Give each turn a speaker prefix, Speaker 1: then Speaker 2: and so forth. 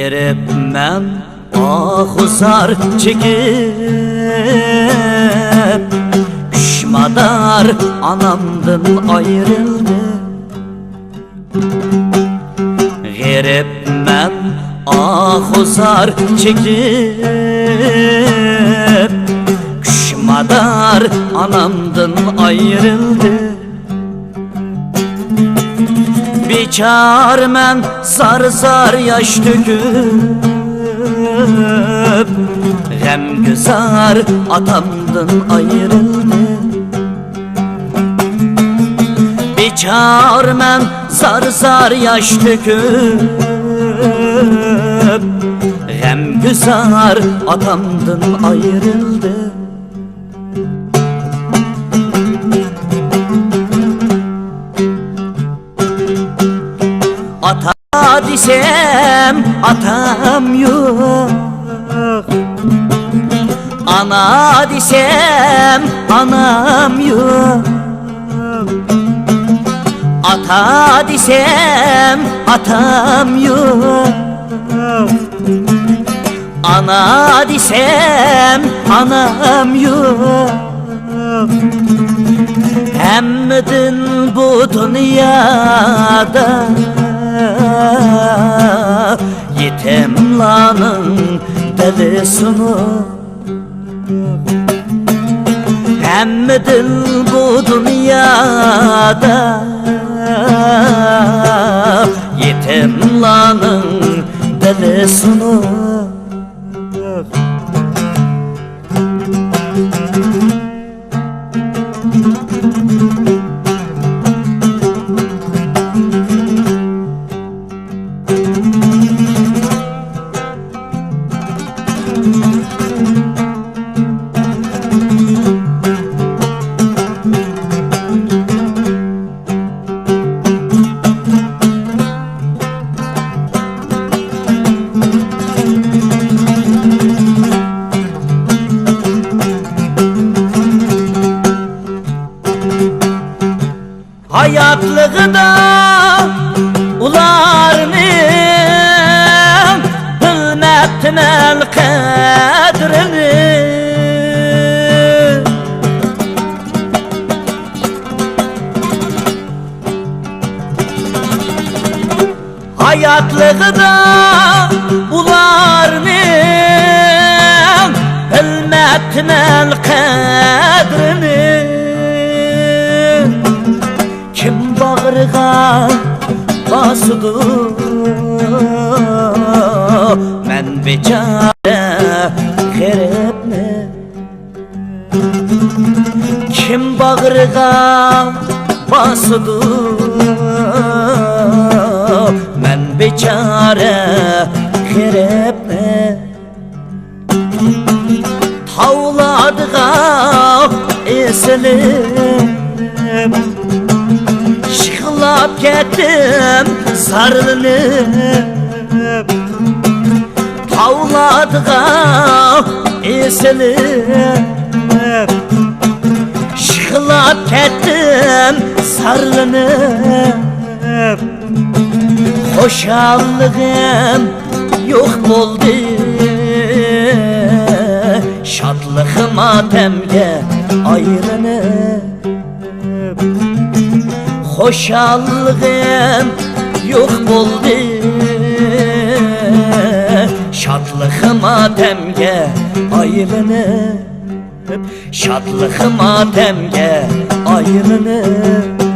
Speaker 1: Gerip men ahuzar çekip Küşmadar anamdan ayrıldı. Gerip men ahuzar çekip Küşmadar anamdan ayrıldı. Biçar men zar yaş döküp Gemgüzar atamdan ayrıldı. Biçar men zar yaş döküp Gemgüzar atamdan ayrıldı. Ata desem atam yok, ana desem anam yok. Ata desem atam yok, ana desem anam yok. Hemmedin bu dünyada yetimlanın delisini. Hemmedin bu dünyada yetimlanın delisini. Hayatlıqda ularning bilmabdimen qadrini. Hayatlıqda ularning bilmabdimen qadrini. Kim bağrığa basıdı men beçare gerepne. Kim bağrığa basıdı men beçare gerepne. Tavladığa esilim Şıklap kettim sarılınıp. Tavladığa esilim Şıklap kettim sarılınıp. Hoşallığım yok oldu, şadlığım atemge ayrılınıp. Hoşallığım yok oldu, şadlığım atemge ayrılınıp. Şadlığım atemge ayrılınıp.